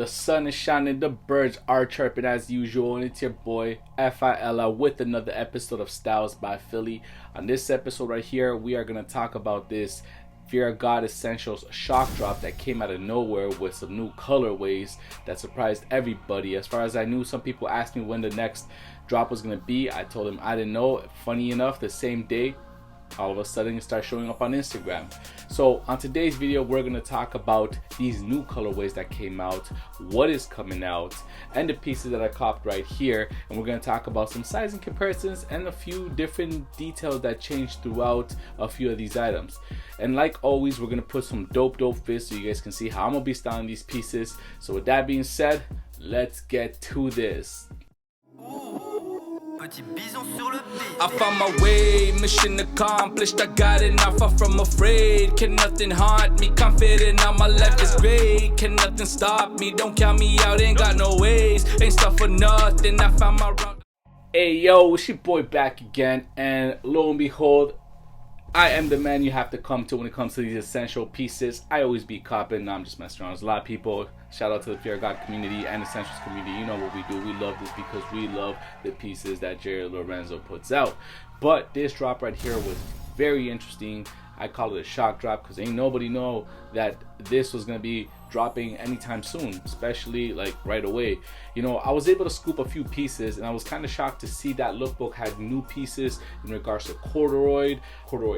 The sun is shining, the birds are chirping as usual, and it's your boy Fili with another episode of Stylesbyfili. On this episode right here, we are going to talk about this Fear of God Essentials shock drop that came out of nowhere with some new colorways that surprised everybody. As far as I knew, some people asked me when the next drop was going to be. I told them I didn't know. Funny enough, the same day, all of a sudden it starts showing up on Instagram. So on today's video, we're going to talk about these new colorways that came out, what is coming out, and the pieces that I copped right here. And we're going to talk about some sizing comparisons and a few different details that changed throughout a few of these items. And like always, we're going to put some dope fits so you guys can see how I'm going to be styling these pieces. So with that being said, let's get to this. I found my way, mission accomplished. I got it, not far from afraid. Can nothing haunt me? Confident now my life is great. Can nothing stop me? Don't count me out, ain't got no ways. Ain't stuff for nothing. I found my route. Hey yo, it's your boy back again, and lo and behold, I am the man you have to come to when it comes to these essential pieces. I always be copping. No, I'm just messing around. There's a lot of people. Shout out to the Fear of God community and Essentials community. You know what we do. We love this because we love the pieces that Jerry Lorenzo puts out. But this drop right here was very interesting. I call it a shock drop because ain't nobody know that this was going to be dropping anytime soon, especially like right away. You know, I was able to scoop a few pieces and I was kind of shocked to see that lookbook had new pieces in regards to corduroy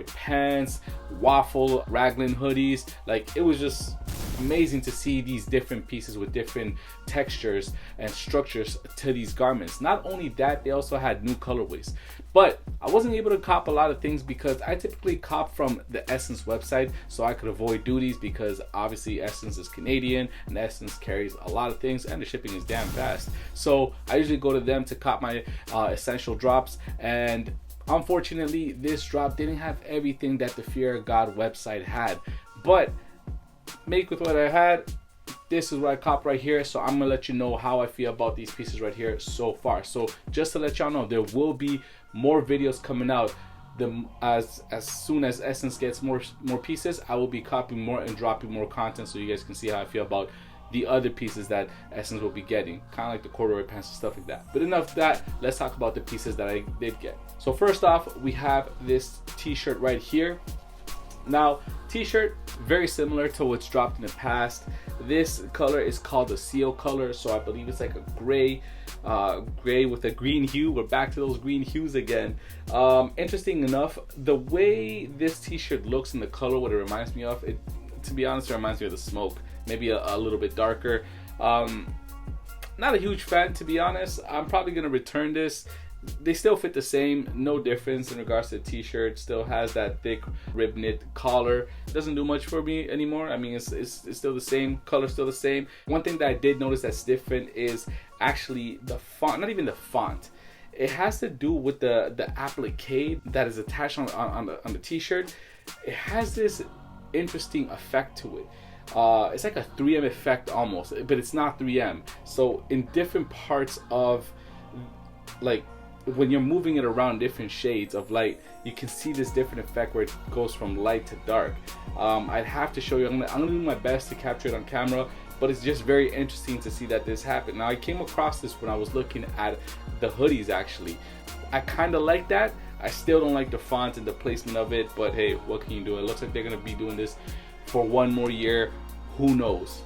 pants, waffle raglan hoodies. Like, it was just amazing to see these different pieces with different textures and structures to these garments. Not only that, they also had new colorways. But I wasn't able to cop a lot of things because I typically cop from the Essence website so I could avoid duties, because obviously Essence is Canadian and Essence carries a lot of things and the shipping is damn fast. So I usually go to them to cop my essential drops, and unfortunately this drop didn't have everything that the Fear of God website had. But make with what I had. This is what I copped right here, so I'm gonna let you know how I feel about these pieces right here so far. So just to let y'all know, there will be more videos coming out. As soon as Essence gets more pieces, I will be copying more and dropping more content so you guys can see how I feel about the other pieces that Essence will be getting, kind of like the corduroy pants and stuff like that. But enough of that, let's talk about the pieces that I did get. So first off, we have this t-shirt right here. Now, t-shirt very similar to what's dropped in the past. This color is called the seal color, so I believe it's like a gray with a green hue. We're back to those green hues again. Interesting enough, the way this t-shirt looks in the color, what it reminds me of, to be honest, it reminds me of the smoke, maybe a little bit darker. Not a huge fan, to be honest. I'm probably gonna return this. They still fit the same, no difference in regards to the t-shirt. Still has that thick rib knit collar. Doesn't do much for me anymore. I mean, it's still the same color, still the same. One thing that I did notice that's different is actually the font. Not even the font. It has to do with the applique that is attached on the t-shirt. It has this interesting effect to it. It's like a 3M effect almost, but it's not 3M. So in different parts of, like, when you're moving it around different shades of light, you can see this different effect where it goes from light to dark. I'd have to show you. I'm gonna do my best to capture it on camera, but it's just very interesting to see that this happened. Now, I came across this when I was looking at the hoodies. Actually, I kind of like that. I still don't like the font and the placement of it, but hey, what can you do? It looks like they're gonna be doing this for one more year. Who knows?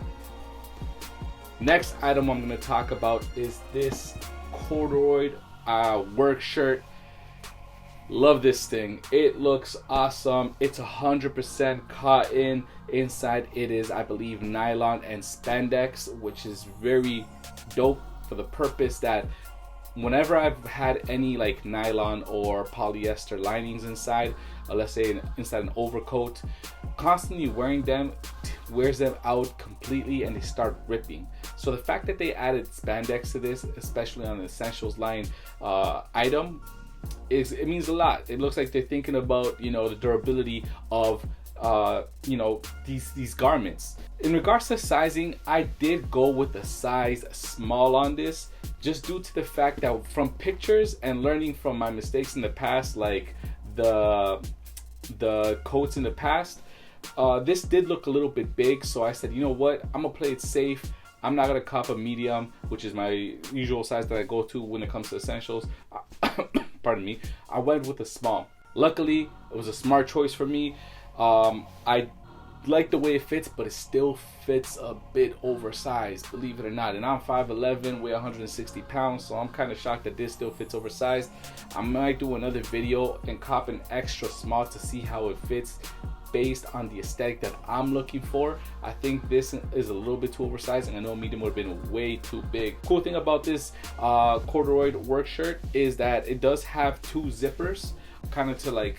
Next item I'm gonna talk about is this corduroy work shirt. Love this thing. It looks awesome. It's 100% cotton. Inside it is, I believe, nylon and spandex, which is very dope for the purpose that whenever I've had any like nylon or polyester linings inside, let's say inside an overcoat, constantly wearing them wears them out completely and they start ripping. So the fact that they added spandex to this, especially on the essentials line item, it means a lot. It looks like they're thinking about, you know, the durability of you know, these garments. In regards to sizing, I did go with a size small on this, just due to the fact that from pictures and learning from my mistakes in the past, like the coats in the past, this did look a little bit big. So I said, you know what, I'm gonna play it safe. I'm not gonna cop a medium, which is my usual size that I go to when it comes to essentials. Pardon me. I went with a small. Luckily, it was a smart choice for me. I like the way it fits, but it still fits a bit oversized, believe it or not. And I'm 5'11", weigh 160 pounds, so I'm kind of shocked that this still fits oversized. I might do another video and cop an extra small to see how it fits based on the aesthetic that I'm looking for. I think this is a little bit too oversized, and I know medium would have been way too big. Cool thing about this corduroy work shirt is that it does have 2 zippers, kind of to like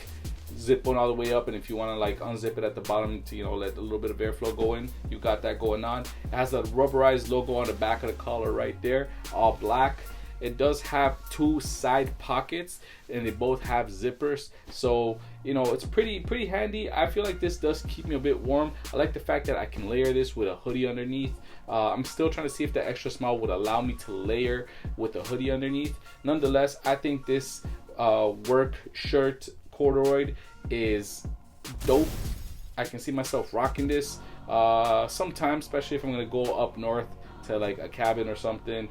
zip one all the way up, and if you want to like unzip it at the bottom to, you know, let a little bit of airflow go in, you got that going on. It has a rubberized logo on the back of the collar right there, all black. It does have 2 side pockets, and they both have zippers, so you know it's pretty handy. I feel like this does keep me a bit warm. I like the fact that I can layer this with a hoodie underneath. I'm still trying to see if the extra small would allow me to layer with a hoodie underneath. Nonetheless, I think this work shirt corduroy is dope. I can see myself rocking this sometimes, especially if I'm gonna go up north to like a cabin or something,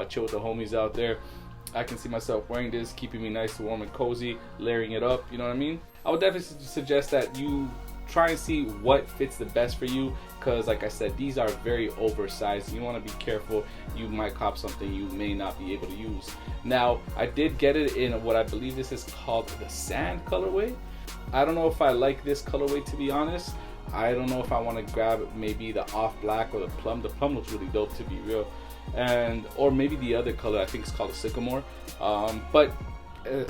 chill with the homies out there. I can see myself wearing this, keeping me nice and warm and cozy, layering it up, you know what I mean? I would definitely suggest that you try and see what fits the best for you, because like I said, these are very oversized. You want to be careful. You might cop something you may not be able to use. Now, I did get it in what I believe this is called the sand colorway. I don't know if I like this colorway, to be honest. I don't know if I want to grab maybe the off black or the plum. The plum looks really dope, to be real, or maybe the other color. I think it's called a sycamore. But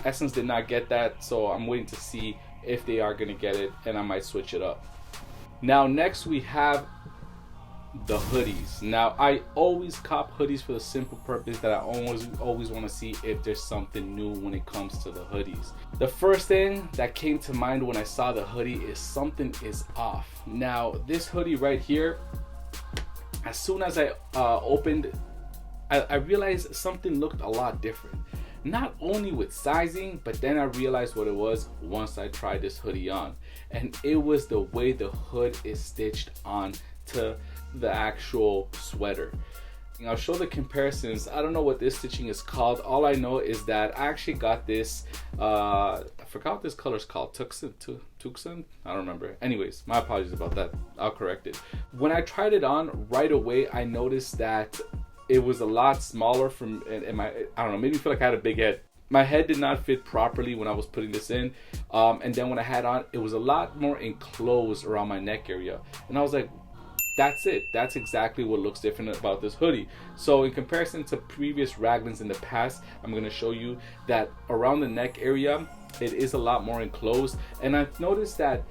Essence did not get that, so I'm waiting to see if they are gonna get it, and I might switch it up. Now next we have the hoodies. Now I always cop hoodies for the simple purpose that I always want to see if there's something new when it comes to the hoodies. The first thing that came to mind when I saw the hoodie is something is off. Now this hoodie right here, as soon as I opened, I realized something looked a lot different. Not only with sizing, but then I realized what it was once I tried this hoodie on, and it was the way the hood is stitched on to the actual sweater. I'll show the comparisons. I don't know what this stitching is called. All I know is that I actually got this, I forgot what this color is called, Tucson? I don't remember. Anyways, my apologies about that. I'll correct it. When I tried it on, right away I noticed that it was a lot smaller from, and I don't know, made me feel like I had a big head. My head did not fit properly when I was putting this in, and then when I had on, it was a lot more enclosed around my neck area, and I was like, that's it. That's exactly what looks different about this hoodie. So in comparison to previous raglans in the past, I'm going to show you that around the neck area, it is a lot more enclosed, and I've noticed that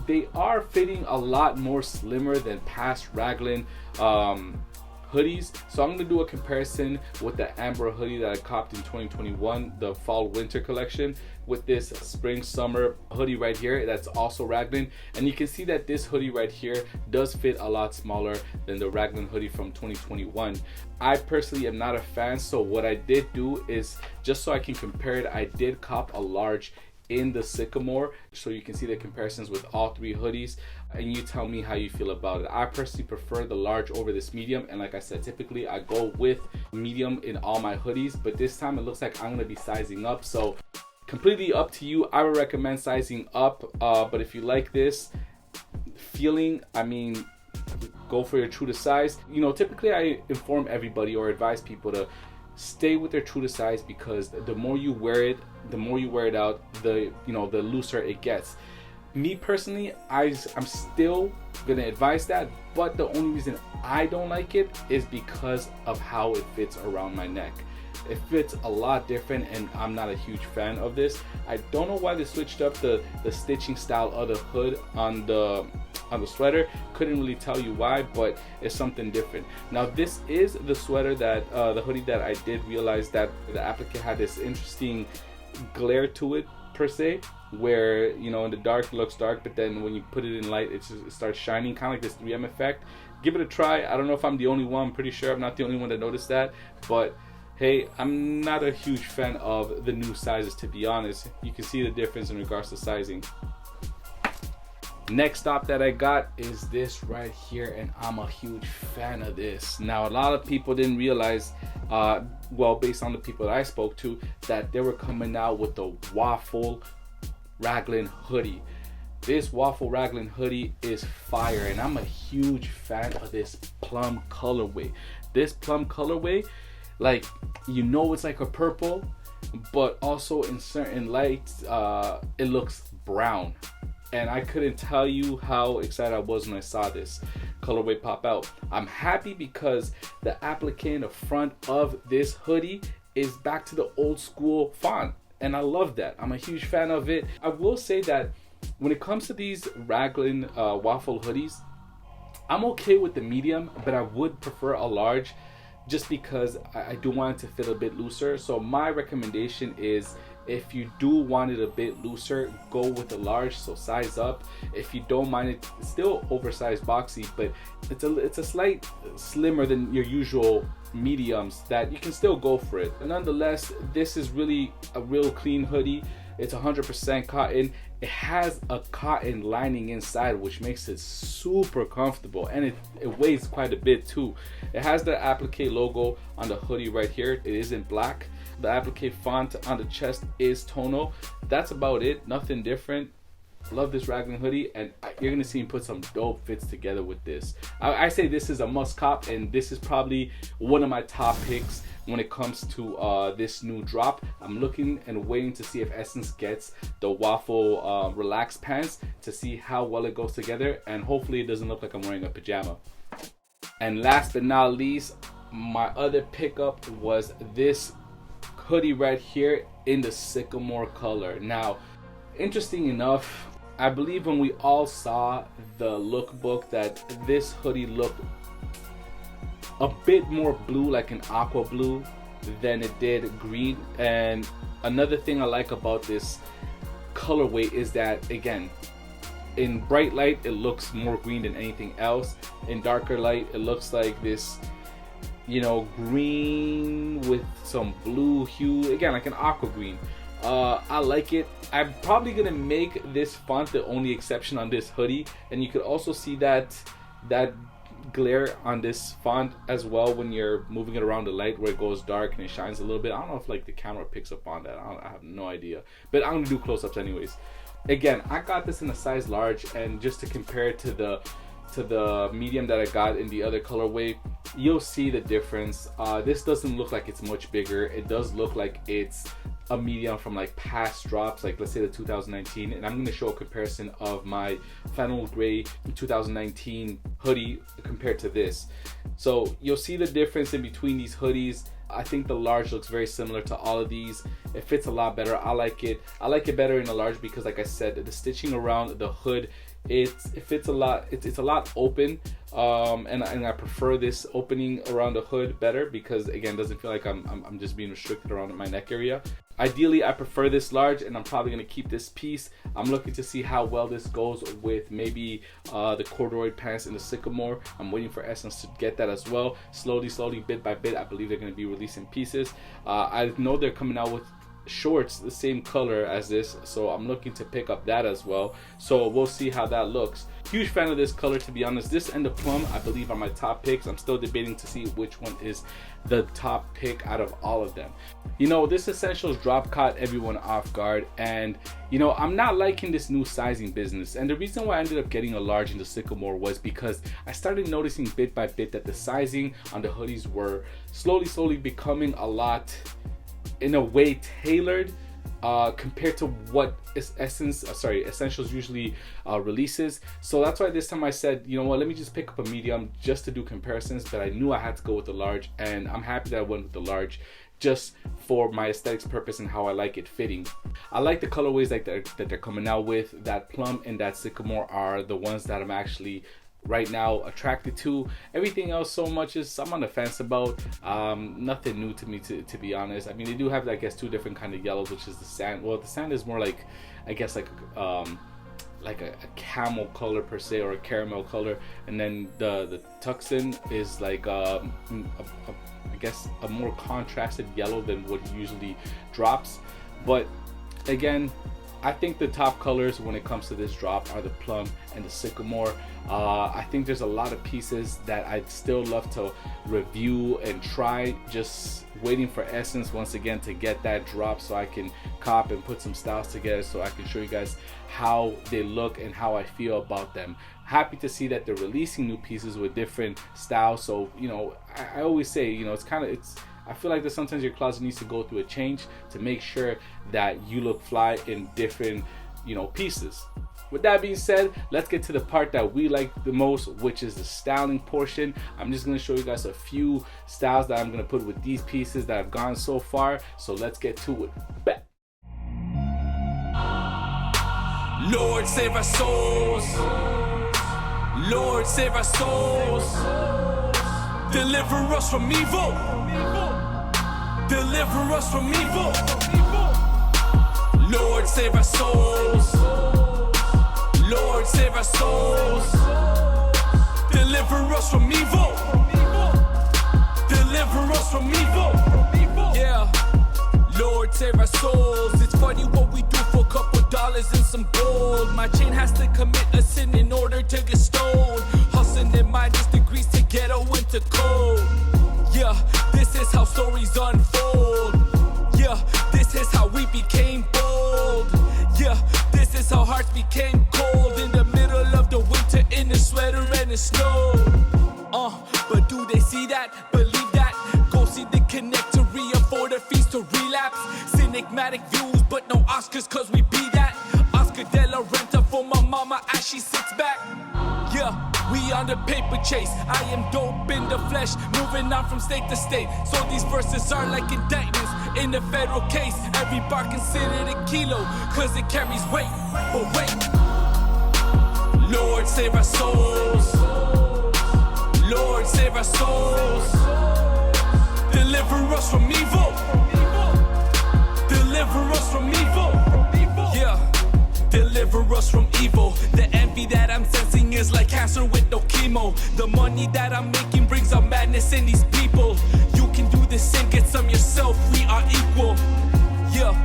they are fitting a lot more slimmer than past raglan hoodies. So I'm going to do a comparison with the amber hoodie that I copped in 2021, the fall winter collection, with this spring summer hoodie right here that's also raglan, and you can see that this hoodie right here does fit a lot smaller than the raglan hoodie from 2021. I personally am not a fan, so what I did do is, just so I can compare it, I did cop a large in the sycamore, so you can see the comparisons with all 3 hoodies, and you tell me how you feel about it. I personally prefer the large over this medium, and like I said, typically I go with medium in all my hoodies, but this time it looks like I'm gonna be sizing up, so completely up to you. I would recommend sizing up, but if you like this feeling, I mean, go for your true to size. You know, typically I inform everybody or advise people to stay with their true to size, because the more you wear it, the more you wear it out, the looser it gets. Me personally, I'm still gonna advise that, but the only reason I don't like it is because of how it fits around my neck. It fits a lot different, and I'm not a huge fan of this. I don't know why they switched up the stitching style of the hood on the sweater. Couldn't really tell you why, but it's something different. Now this is the sweater that the hoodie that I did realize that the applique had this interesting glare to it per se, where, you know, in the dark it looks dark, but then when you put it in light, it starts shining, kind of like this 3M effect. Give it a try. I don't know if I'm the only one. I'm pretty sure I'm not the only one that noticed that, but hey, I'm not a huge fan of the new sizes, to be honest. You can see the difference in regards to sizing. Next stop that I got is this right here, and I'm a huge fan of this. Now, a lot of people didn't realize, well, based on the people that I spoke to, that they were coming out with the waffle raglan hoodie. This waffle raglan hoodie is fire, and I'm a huge fan of this plum colorway. This plum colorway, like, you know, it's like a purple, but also in certain lights, it looks brown. And I couldn't tell you how excited I was when I saw this colorway pop out. I'm happy because the applique in the front of this hoodie is back to the old school font, and I love that. I'm a huge fan of it. I will say that when it comes to these raglan waffle hoodies, I'm okay with the medium, but I would prefer a large, just because I do want it to fit a bit looser. So my recommendation is, if you do want it a bit looser, go with a large, so size up. If you don't mind it, it's still oversized boxy, but it's a slight slimmer than your usual mediums, that you can still go for it. But nonetheless, this is really a real clean hoodie. It's 100% cotton. It has a cotton lining inside, which makes it super comfortable, and it weighs quite a bit too. It has the applique logo on the hoodie right here. It is in black. The applique font on the chest is tonal. That's about it, nothing different. Love this raglan hoodie, and you're gonna see me put some dope fits together with this. I say this is a must cop, and this is probably one of my top picks when it comes to this new drop. I'm looking and waiting to see if Essence gets the waffle relaxed pants, to see how well it goes together, and hopefully it doesn't look like I'm wearing a pajama. And last but not least, my other pickup was this hoodie right here in the sycamore color. Now, interesting enough, I believe when we all saw the lookbook, that this hoodie looked a bit more blue, like an aqua blue, than it did green. And another thing I like about this colorway is that, again, in bright light it looks more green than anything else. In darker light it looks like this, you know, green with some blue hue, again like an aqua green. I like it. I'm probably gonna make this font the only exception on this hoodie, and you could also see that glare on this font as well when you're moving it around the light, where it goes dark and it shines a little bit. I don't know if like the camera picks up on that. I have no idea, but I'm gonna do close-ups anyways. Again, I got this in a size large, and just to compare it to the medium that I got in the other colorway, you'll see the difference. This doesn't look like it's much bigger. It does look like it's a medium from like past drops, like let's say the 2019, and I'm going to show a comparison of my flannel gray 2019 hoodie compared to this. So you'll see the difference in between these hoodies. I think the large looks very similar to all of these. It fits a lot better. I like it. I like it better in a large because, like I said, the stitching around the hood, it fits a lot. It's a lot open, and I prefer this opening around the hood better because, again, it doesn't feel like I'm just being restricted around my neck area. Ideally, I prefer this large, and I'm probably gonna keep this piece. I'm looking to see how well this goes with maybe the corduroy pants in the sycamore. I'm waiting for Essence to get that as well. Slowly, bit by bit, I believe they're gonna be releasing pieces. I know they're coming out with shorts the same color as this, so I'm looking to pick up that as well. So we'll see how that looks. Huge fan of this color, to be honest. This and the plum, I believe, are my top picks. I'm still debating to see which one is the top pick out of all of them. You know, this Essentials drop caught everyone off guard, and you know, I'm not liking this new sizing business. And the reason why I ended up getting a large in the sycamore was because I started noticing bit by bit that the sizing on the hoodies were slowly becoming a lot, in a way, tailored compared to what Essentials usually releases. So that's why this time I said, you know what, let me just pick up a medium just to do comparisons, but I knew I had to go with the large, and I'm happy that I went with the large just for my aesthetics purpose and how I like it fitting. I like the colorways that they're coming out with. That plum and that sycamore are the ones that I'm actually right now attracted to. Everything else so much is I'm on the fence about. Nothing new to me, to be honest. I mean, they do have, I guess, two different kind of yellows, which is the sand. Well, the sand is more like, I guess, like a camel color per se, or a caramel color, and then the tuxin is like I guess a more contrasted yellow than what usually drops. But again, I think the top colors when it comes to this drop are the plum and the sycamore. I think there's a lot of pieces that I'd still love to review and try, just waiting for Essence once again to get that drop so I can cop and put some styles together so I can show you guys how they look and how I feel about them. Happy to see that they're releasing new pieces with different styles. So, you know, I always say, you know, I feel like that sometimes your closet needs to go through a change to make sure that you look fly in different, you know, pieces. With that being said, let's get to the part that we like the most, which is the styling portion. I'm just going to show you guys a few styles that I'm going to put with these pieces that I've gone so far. So let's get to it. Bet. Lord, save our souls. Lord, save our souls. Deliver us from evil. Deliver us from evil. Lord, save our souls. Lord, save our souls. Deliver us from evil. Deliver us from evil. Yeah. Lord, save our souls. It's funny what we do for a couple dollars and some gold. My chain has to commit a sin in order to get stoned. Hustling in minus degrees to get a winter cold. Yeah, this is how stories unfold. Yeah, this is how we became bold. Yeah, this is how hearts became cold in the middle of the winter in the sweater and the snow. But do they see that? Believe that? Go see the connect to re-afford a feast to relapse. Cinematic views, but no Oscars, cause we be that. Oscar de la Renta for my mama as she sits back. Yeah, we on the paper chase. I am dope in the flesh, moving on from state to state. So these verses are like indictments in a federal case. Every bar considered a kilo, cause it carries weight. But wait, Lord, save our souls. Lord, save our souls. Deliver us from evil. Deliver us from evil. Yeah, deliver us from evil. The envy that I'm sensing is like cancer with no chemo. The money that I'm making brings out madness in these people. You can do this and get some yourself, we are equal. Yeah,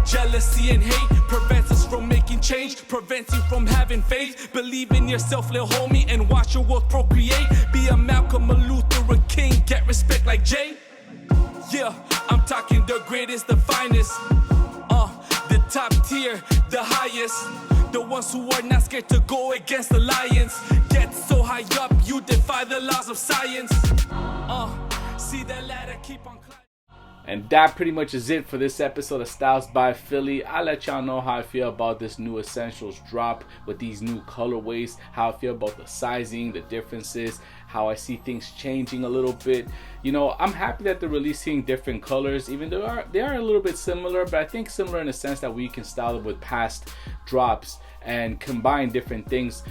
jealousy and hate prevents us from making change, prevents you from having faith. Believe in yourself, little homie, and watch your world procreate. Be a Malcolm, a Luther, a King, get respect like Jay. Yeah, I'm talking the greatest, the finest. The top tier, the highest. The ones who are not scared to go against the lions. Get so high up, you defy the laws of science. See that ladder, keep on climbing. And that pretty much is it for this episode of Styles by Philly. I'll let y'all know how I feel about this new Essentials drop with these new colorways, how I feel about the sizing, the differences, how I see things changing a little bit. You know, I'm happy that they're releasing different colors, even though they are a little bit similar, but I think similar in the sense that we can style it with past drops and combine different things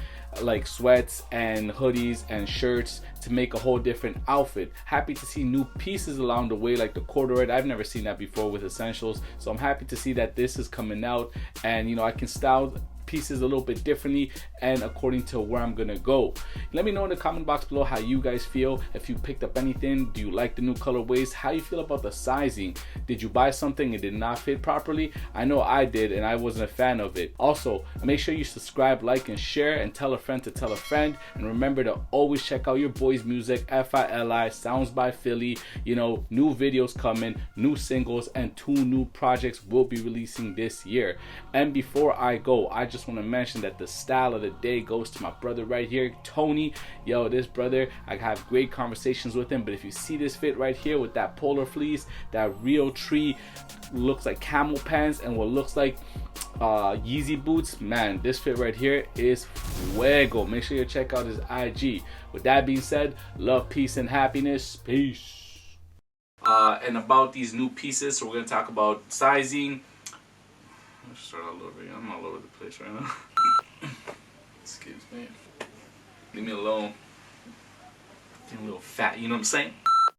like sweats and hoodies and shirts to make a whole different outfit. Happy to see new pieces along the way, like the corduroy. I've never seen that before with Essentials, so I'm happy to see that this is coming out, and you know, I can style pieces a little bit differently and according to where I'm gonna go. Let me know in the comment box below how you guys feel. If you picked up anything, do you like the new colorways? How you feel about the sizing? Did you buy something and did not fit properly? I know I did, and I wasn't a fan of it. Also, make sure you subscribe, like, and share, and tell a friend to tell a friend. And remember to always check out your boys' music, FILI, Sounds by Philly. You know, new videos coming, new singles, and 2 new projects will be releasing this year. And before I go, I just want to mention that the style of the day goes to my brother right here, Tony. Yo, this brother, I have great conversations with him, but if you see this fit right here with that polar fleece, that real tree, looks like camel pants, and what looks like Yeezy boots, man, this fit right here is Fuego. Make sure you check out his IG. With that being said, love, peace, and happiness. Peace. And about these new pieces, so we're going to talk about sizing. Let's start all over again. I'm all over the place right now. Excuse me. Leave me alone. I'm a little fat, you know what I'm saying?